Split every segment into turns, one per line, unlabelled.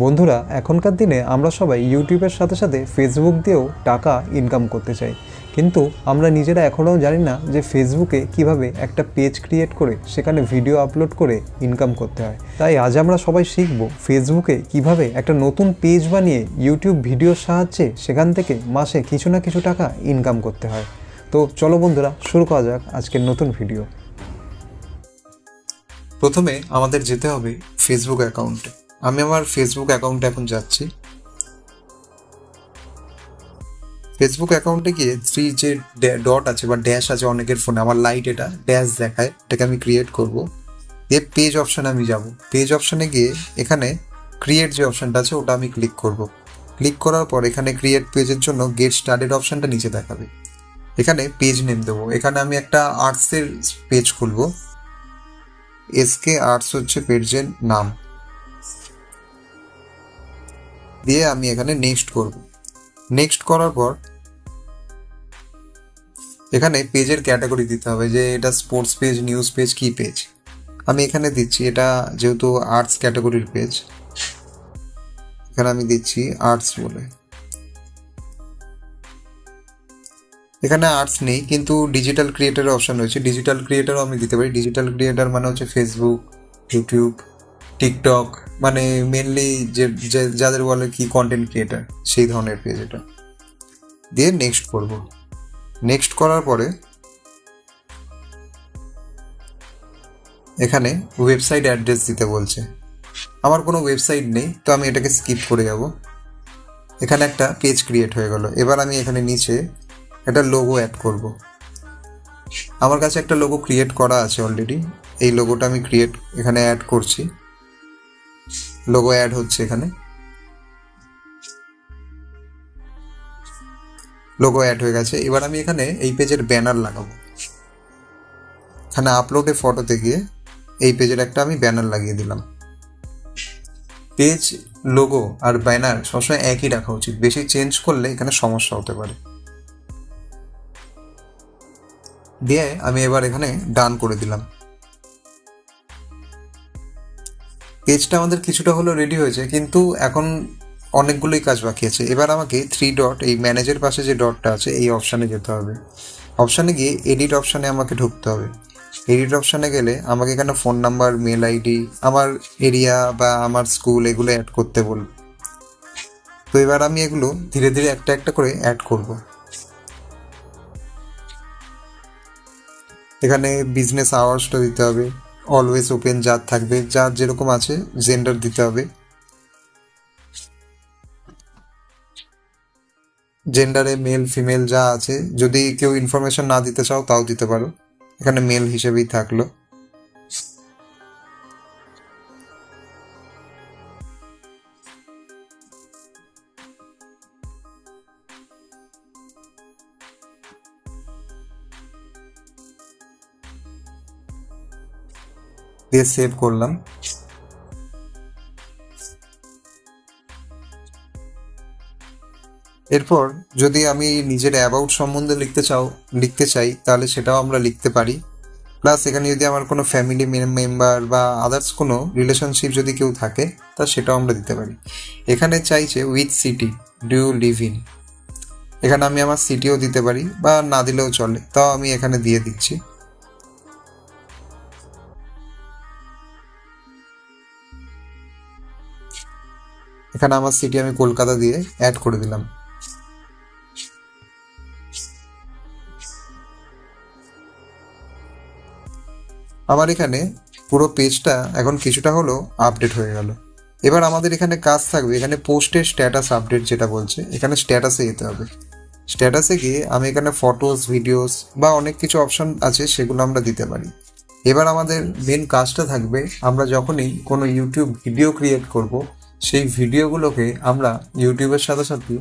বন্ধুরা, এখনকার দিনে আমরা সবাই ইউটিউবের সাথে সাথে ফেসবুক দিয়েও টাকা ইনকাম করতে চাই, কিন্তু আমরা নিজেরা এখনও জানি না যে ফেসবুকে কিভাবে একটা পেজ ক্রিয়েট করে সেখানে ভিডিও আপলোড করে ইনকাম করতে হয়। তাই আজ আমরা সবাই শিখব ফেসবুকে কিভাবে একটা নতুন পেজ বানিয়ে ইউটিউব ভিডিওর সাহায্যে সেখান থেকে মাসে কিছু না কিছু টাকা ইনকাম করতে হয়। তো চলো বন্ধুরা, শুরু করা যাক আজকের নতুন ভিডিও। প্রথমে আমাদের যেতে হবে ফেসবুক অ্যাকাউন্টে। আমি আমার ফেসবুক অ্যাকাউন্টে এখন যাচ্ছি। ফেসবুক অ্যাকাউন্টে গিয়ে থ্রি যে ডট আছে বা ড্যাশ আছে অনেকের ফোনে, আমার লাইট এটা ড্যাশ দেখায়, এটাকে আমি ক্রিয়েট করব। দিয়ে পেজ অপশানে আমি যাব। পেজ অপশানে গিয়ে এখানে ক্রিয়েট যে অপশানটা আছে ওটা আমি ক্লিক করব। ক্লিক করার পর এখানে ক্রিয়েট পেজের জন্য গেট স্টার্টেড অপশানটা নিচে দেখাবে। এখানে পেজ নেম দেবো। এখানে আমি একটা আর্টসের পেজ খুলব। এসকে আর্টস হচ্ছে পেজের নাম। দিয়ে আমি এখানে নেক্সট করব। নেক্সট করার পর এখানে পেজের ক্যাটাগরি দিতে হবে যে এটা স্পোর্টস পেজ, নিউজ পেজ, কি পেজ। আমি এখানে দিচ্ছি এটা যেহেতু আর্টস ক্যাটাগরির পেজ, এখানে আমি দিচ্ছি আর্টস বলে। এখানে আর্টস নেই, কিন্তু ডিজিটাল ক্রিয়েটারের অপশন রয়েছে। ডিজিটাল ক্রিয়েটারও আমি দিতে পারি। ডিজিটাল ক্রিয়েটার মানে হচ্ছে ফেসবুক, ইউটিউব, টিকটক, মানে মেনলি যে যাদের বলে কি কন্টেন্ট ক্রিয়েটার, সেই ধরনের পেজ এটা। দিয়ে নেক্সট করব। নেক্সট করার পরে এখানে ওয়েবসাইট অ্যাড্রেস দিতে বলছে। আমার কোনো ওয়েবসাইট নেই, তো আমি এটাকে স্কিপ করে যাব। এখানে একটা পেজ ক্রিয়েট হয়ে গেল। এবার আমি এখানে নিচে একটা লোগো অ্যাড করব। আমার কাছে একটা লোগো ক্রিয়েট করা আছে অলরেডি। এই লোগোটা আমি এখানে অ্যাড করছি। লোগো অ্যাড হচ্ছে এখানে। লোগো অ্যাড হয়ে গেছে। এবার আমি এখানে এই পেজের ব্যানার লাগাবো। এখানে আপলোডে ফটোতে গিয়ে এই পেজের একটা আমি ব্যানার লাগিয়ে দিলাম। পেজ, লোগো আর ব্যানার সবসময় একই রাখা উচিত, বেশি চেঞ্জ করলে এখানে সমস্যা হতে পারে। দিয়ে আমি এবার এখানে ডান করে দিলাম। পেজটা আমাদের কিছুটা হলেও রেডি হয়েছে, কিন্তু এখন অনেকগুলোই কাজ বাকি আছে। এবার আমাকে থ্রি ডট, এই ম্যানেজের পাশে যে ডটটা আছে এই অপশানে যেতে হবে। অপশানে গিয়ে এডিট অপশানে আমাকে ঢুকতে হবে। এডিট অপশানে গেলে আমাকে এখানে ফোন নাম্বার, মেল আইডি, আমার এরিয়া বা আমার স্কুল এগুলো অ্যাড করতে বলবে। তো এবার আমি এগুলো ধীরে ধীরে একটা একটা করে অ্যাড করব। এখানে বিজনেস আওয়ার্সটা দিতে হবে, অলওয়েজ ওপেন যার থাকবে, যার যেরকম আছে, জেন্ডার দিতে হবে। জেন্ডারে মেল ফিমেল যা আছে, যদি কেউ ইনফরমেশন না দিতে চাও তাও দিতে পারো। এখানে মেল হিসেবেই থাকলো। দিয়ে সেভ করলাম। এরপর যদি আমি নিজের অ্যাবাউট সম্বন্ধে লিখতে চাই তাহলে সেটাও আমরা লিখতে পারি। প্লাস এখানে যদি আমার কোনো ফ্যামিলি মেম্বার বা আদার্স কোনো রিলেশনশিপ যদি কেউ থাকে তা সেটাও আমরা দিতে পারি। এখানে চাইছে with city do you live in. এখানে আমি আমার সিটিও দিতে পারি বা না দিলেও চলে, তাও আমি এখানে দিয়ে দিচ্ছি। এখানে আমার সিটি আমি কলকাতা দিয়ে অ্যাড করে দিলাম। আমার এখানে পুরো পেজটা এখন কিছুটা হলেও আপডেট হয়ে গেল। এবার আমাদের এখানে কাজ থাকবে, এখানে পোস্টের স্ট্যাটাস আপডেট যেটা বলছে, এখানে স্ট্যাটাসে যেতে হবে। স্ট্যাটাসে গিয়ে আমি এখানে ফটোস, ভিডিওস বা অনেক কিছু অপশন আছে সেগুলো আমরা দিতে পারি। এবার আমাদের মেন কাজটা থাকবে, আমরা যখনই কোনো ইউটিউব ভিডিও ক্রিয়েট করব, সেই ভিডিওগুলোকে আমরা ইউটিউবের সাথে সাথে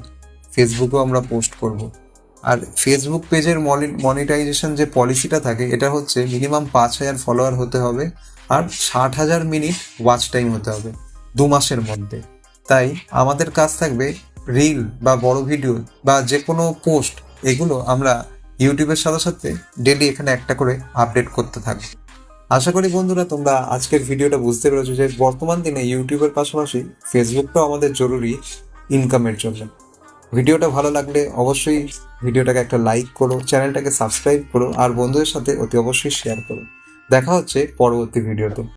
ফেসবুকেও আমরা পোস্ট করব। আর ফেসবুক পেজের মনিটাইজেশন যে পলিসিটা থাকে, এটা হচ্ছে মিনিমাম 5,000 ফলোয়ার হতে হবে আর 60,000 মিনিট ওয়াচ টাইম হতে হবে 2 মাসের মধ্যে। তাই আমাদের কাজ থাকবে রিল বা বড় ভিডিও বা যে কোনো পোস্ট, এগুলো আমরা ইউটিউবের সাথে সাথে ডেলি এখানে একটা করে আপডেট করতে থাকবো। আশা করি বন্ধুরা তোমরা আজকের ভিডিওটা বুঝতে পেরেছো যে বর্তমান দিনে ইউটিউবের পাশাপাশি ফেসবুকটাও আমাদের জরুরি ইনকামের জন্য। ভিডিওটা ভালো লাগলে অবশ্যই ভিডিওটাকে একটা লাইক করো, চ্যানেলটাকে সাবস্ক্রাইব করো আর বন্ধুদের সাথে অতি অবশ্যই শেয়ার করো। দেখা হচ্ছে পরবর্তী ভিডিওতে।